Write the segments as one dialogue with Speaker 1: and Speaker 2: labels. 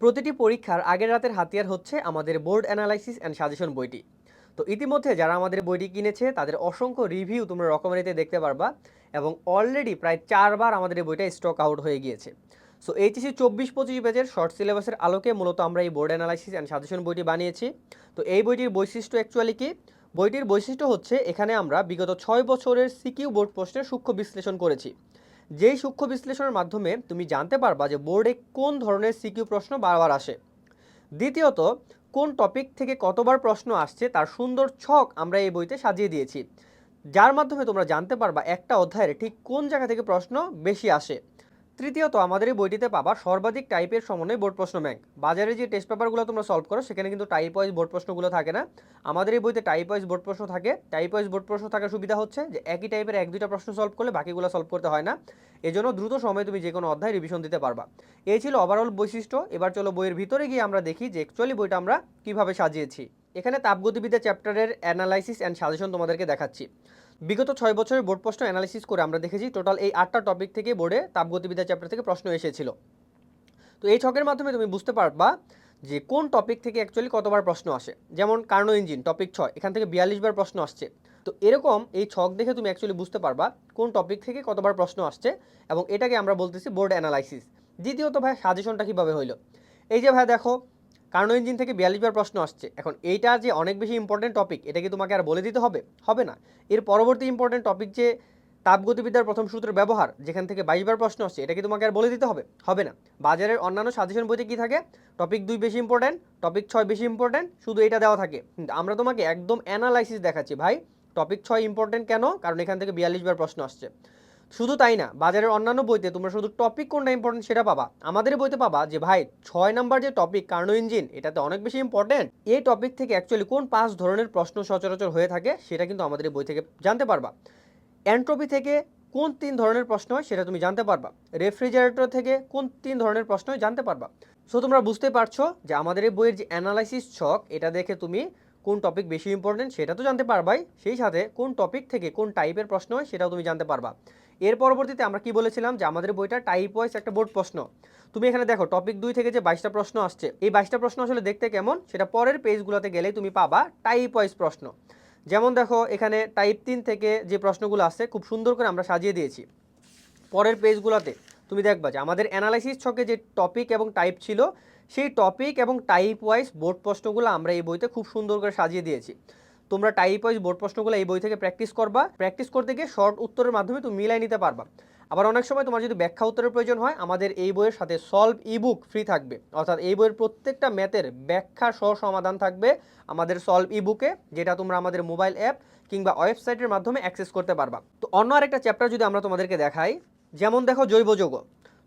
Speaker 1: প্রতিটি পরীক্ষার আগের রাতের হাতিয়ার হচ্ছে আমাদের বোর্ড অ্যানালাইসিস অ্যান্ড সাজেশন বইটি। তো ইতিমধ্যে যারা আমাদের বইটি কিনেছে তাদের অসংখ্য রিভিউ তোমরা রকমারিতে দেখতে পারবা এবং অলরেডি প্রায় 4 বার আমাদের এই বইটা স্টক আউট হয়ে গিয়েছে। সো এইচএসসি 24-25 ব্যাচের শর্ট সিলেবাসের আলোকে মূলত আমরা এই বোর্ড অ্যানালাইসিস অ্যান্ড সাজেশন বইটি বানিয়েছি। তো এই বইটির বৈশিষ্ট্য অ্যাকচুয়ালি কি? বইটির বৈশিষ্ট্য হচ্ছে এখানে আমরা বিগত 6 বছরের সিকিউ বোর্ড প্রশ্নের সূক্ষ্ম বিশ্লেষণ করেছি, যেই সূক্ষ্ম বিশ্লেষণের মাধ্যমে তুমি জানতে পারবা যে বোর্ডে কোন ধরনের সিকিউ প্রশ্ন বারবার আসে। দ্বিতীয়ত, কোন টপিক থেকে কতবার প্রশ্ন আসছে তার সুন্দর ছক আমরা এই বইতে সাজিয়ে দিয়েছি, যার মাধ্যমে তোমরা জানতে পারবা একটা অধ্যায়ের ঠিক কোন জায়গা থেকে প্রশ্ন বেশি আসে। তৃতীয়ত, আমাদের এই বইটিতে পাবা সর্বাধিক টাইপের সমন্বয় বোর্ড প্রশ্ন ব্যাংক। বাজারে যে টেস্ট পেপারগুলো তোমরা সলভ করো সেখানে কিন্তু টাইপ ওয়াইজ বোর্ড প্রশ্নগুলো থাকে না, আমাদের এই বইতে টাইপ ওয়াইজ বোর্ড প্রশ্ন থাকে। টাইপ ওয়াইজ বোর্ড প্রশ্ন থাকার সুবিধা হচ্ছে যে একই টাইপের 1-2টা প্রশ্ন সলভ করলে বাকিগুলো সলভ করতে হয় না, এজন্য দ্রুত সময়ে তুমি যে কোনো অধ্যায় রিভিশন দিতে পারবা। এই ছিল ওভারঅল বৈশিষ্ট্য। এবার চলো বইয়ের ভিতরে গিয়ে আমরা দেখি যে অ্যাকচুয়ালি বইটা আমরা কীভাবে সাজিয়েছি। এখানে তাপগতিবিদ্যা চ্যাপ্টারের অ্যানালাইসিস অ্যান্ড সাজেশন তোমাদেরকে দেখাচ্ছি। বিগত 6 বছরের বোর্ড প্রশ্ন অ্যানালাইসিস করে আমরা দেখেছি টোটাল এই 8টা টপিক থেকে বোর্ডে তাপগতিবিদ্যা চ্যাপ্টার থেকে প্রশ্ন এসেছিল। তো এই ছকের মাধ্যমে তুমি বুঝতে পারবা যে কোন টপিক থেকে অ্যাকচুয়ালি কতবার প্রশ্ন আসে। যেমন কার্নো ইঞ্জিন টপিক 6, এখান থেকে 42বার প্রশ্ন আসছে। তো এরকম এই ছক দেখে তুমি অ্যাকচুয়ালি বুঝতে পারবা কোন টপিক থেকে কতবার প্রশ্ন আসছে, এবং এটাকে আমরা বলতেছি বোর্ড অ্যানালাইসিস। দ্বিতীয়ত ভাই, সাজেশনটা কীভাবে হইলো? এই যে ভাই দেখো, কার্নো ইঞ্জিন থেকে 42বার প্রশ্ন আসছে। এখন এইটা যে অনেক বেশি ইম্পর্টেন্ট টপিক, এটা কি তোমাকে আর বলে দিতে হবে? হবে না। এর পরবর্তী ইম্পর্টেন্ট টপিক যে তাপগতিবিদ্যার প্রথম সূত্রের ব্যবহার, যেখান থেকে 22বার প্রশ্ন আসছে, এটা কি তোমাকে আর বলে দিতে হবে? হবে না। বাজারের অন্যান্য সাজেশন বইতে কি থাকে? টপিক 2 বেশি ইম্পর্টেন্ট, টপিক 6 বেশি ইম্পর্টেন্ট, শুধু এটা দেওয়া থাকে। আমরা তোমাকে একদম অ্যানালাইসিস দেখাচ্ছি ভাই। টপিক 6 ইম্পর্টেন্ট কেন? কারণ এখান থেকে 42বার প্রশ্ন আসছে। শুধু তাই না, বাজারের অন্যান্য বইতে তোমরা শুধু টপিক কোনটা ইম্পর্টেন্ট সেটা পাবা, আমাদের বইতে পাবা যে ভাই 6 নাম্বার যে টপিক কার্নো ইঞ্জিন, এটাতে অনেক বেশি ইম্পর্টেন্ট। এই টপিক থেকে অ্যাকচুয়ালি কোন 5 ধরনের প্রশ্ন সচরাচর হয়ে থাকে সেটা কিন্তু আমাদের এই বই থেকে জানতে পারবা। এন্ট্রপি থেকে কোন 3 ধরনের প্রশ্ন হয় সেটা তুমি জানতে পারবা। রেফ্রিজারেটর থেকে কোন 3 ধরনের প্রশ্ন হয় জানতে পারবা। সো তোমরা বুঝতে পারছো যে আমাদের এই বইয়ের যে অ্যানালাইসিস ছক, এটা দেখে তুমি কোন টপিক বেশি ইম্পর্টেন্ট সেটা তো জানতে পারবাই, সেই সাথে কোন টপিক থেকে কোন টাইপের প্রশ্ন হয় সেটাও তুমি জানতে পারবা। এর পরবর্তীতে আমরা কি বলেছিলাম যে আমাদের বইটা টাইপ ওয়াইজ একটা বোর্ড প্রশ্ন। তুমি এখানে দেখো টপিক 2 থেকে যে 22টা প্রশ্ন আসছে, এই 22টা প্রশ্ন আসলে দেখতে কেমন সেটা পরের পেজগুলোতে গেলেই তুমি পাবা টাইপ ওয়াইজ প্রশ্ন। যেমন দেখো এখানে টাইপ 3 থেকে যে প্রশ্নগুলো আসছে খুব সুন্দর করে আমরা সাজিয়ে দিয়েছি। পরের পেজগুলোতে তুমি দেখবা যে আমাদের অ্যানালাইসিস ছকে যে টপিক এবং টাইপ ছিল, সেই টপিক এবং টাইপ ওয়াইজ বোর্ড প্রশ্নগুলো আমরা এই বইতে খুব সুন্দর করে সাজিয়ে দিয়েছি। তোমরা টাইপ ওয়াইজ বোর্ড প্রশ্নগুলো এই বই থেকে প্র্যাকটিস করবা। প্র্যাকটিস করতে গিয়ে শর্ট উত্তরের মাধ্যমে তুমি মিলাই নিতে পারবা। আবার অনেক সময় তোমার যদি ব্যাখ্যা উত্তরের প্রয়োজন হয়, আমাদের এই বইয়ের সাথে সলভ ইবুক ফ্রি থাকবে, অর্থাৎ এই বইয়ের প্রত্যেকটা ম্যাথের ব্যাখ্যা সহ সমাধান থাকবে আমাদের সলভ ইবুকে, যেটা তোমরা আমাদের মোবাইল অ্যাপ কিংবা ওয়েবসাইটের মাধ্যমে অ্যাক্সেস করতে পারবা। তো অন্য আরেকটা চ্যাপ্টার যদি আমরা তোমাদেরকে দেখাই, যেমন দেখো জৈব যৌগ।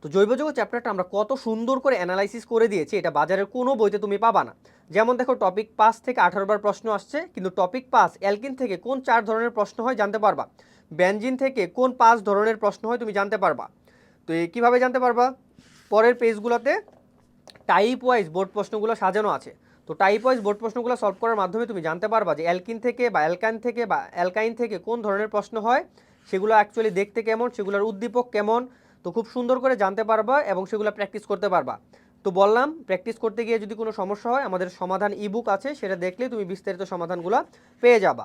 Speaker 1: তো জৈব যৌগ চ্যাপ্টারটা আমরা কত সুন্দর করে অ্যানালাইসিস করে দিয়েছি, এটা বাজারের কোনো বইতে তুমি পাবা না। যেমন দেখো টপিক 5 থেকে 18বার প্রশ্ন আসছে, কিন্তু টপিক 5 অ্যালকিন থেকে কোন 4 ধরনের প্রশ্ন হয় জানতে পারবা। বেনজিন থেকে কোন 5 ধরনের প্রশ্ন হয় তুমি জানতে পারবা। তো এই কীভাবে জানতে পারবা? পরের পেজগুলোতে টাইপ ওয়াইজ বোর্ড প্রশ্নগুলো সাজানো আছে। তো টাইপ ওয়াইজ বোর্ড প্রশ্নগুলো সলভ করার মাধ্যমে তুমি জানতে পারবা যে অ্যালকিন থেকে বা অ্যালকাইন থেকে কোন ধরনের প্রশ্ন হয়, সেগুলো অ্যাকচুয়ালি দেখতে কেমন, সেগুলোর উদ্দীপক কেমন। তো খুব সুন্দর করে জানতে পারবা এবং সেগুলো প্র্যাকটিস করতে পারবা। তো বললাম, প্র্যাকটিস করতে গিয়ে যদি কোনো সমস্যা হয়, আমাদের সমাধান ইবুক আছে, সেটা দেখলে তুমি বিস্তারিত সমাধানগুলো পেয়ে যাবা।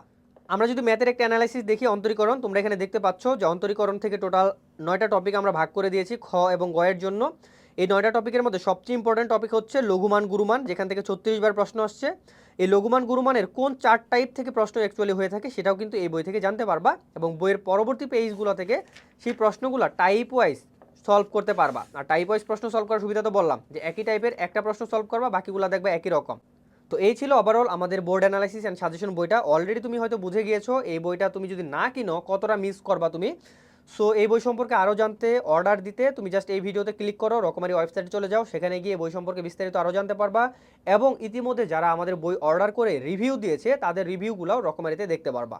Speaker 1: আমরা যদি ম্যাথের একটা অ্যানালাইসিস দেখি, অন্তরীকরণ, তোমরা এখানে দেখতে পাচ্ছ যে অন্তরীকরণ থেকে টোটাল 9টা টপিক আমরা ভাগ করে দিয়েছি খ এবং গ এর জন্য। এই 9টা টপিকের মধ্যে সবচেয়ে ইম্পর্টেন্ট টপিক হচ্ছে লঘুমান গুরুমান, যেখান থেকে 36বার প্রশ্ন আসছে। এই লঘুমান গুরুমানের কোন 4 টাইপ থেকে প্রশ্ন অ্যাকচুয়ালি হয়ে থাকে সেটাও কিন্তু এই বই থেকে জানতে পারবা, এবং বইয়ের পরবর্তী পেজগুলো থেকে সেই প্রশ্নগুলো টাইপ ওয়াইজ সলভ করতে পারবা। আর টাইপ ওয়াইজ প্রশ্ন সলভ করার সুবিধা তো বললাম যে একই টাইপের একটা প্রশ্ন সলভ করবা, বাকিগুলো দেখবা একই রকম। তো এই ছিল ওভারঅল আমাদের বোর্ড অ্যানালাইসিস অ্যান্ড সাজেশন বইটা। অলরেডি তুমি হয়তো বুঝে গিয়েছো এই বইটা তুমি যদি না কিনো কতটা মিস করবা তুমি। সো এই বই সম্পর্কে আরও জানতে, অর্ডার দিতে তুমি জাস্ট এই ভিডিওতে ক্লিক করো, রকমারি ওয়েবসাইটে চলে যাও, সেখানে গিয়ে বই সম্পর্কে বিস্তারিত আরও জানতে পারবা। এবং ইতিমধ্যে যারা আমাদের বই অর্ডার করে রিভিউ দিয়েছে তাদের রিভিউগুলোও রকমারিতে দেখতে পারবা।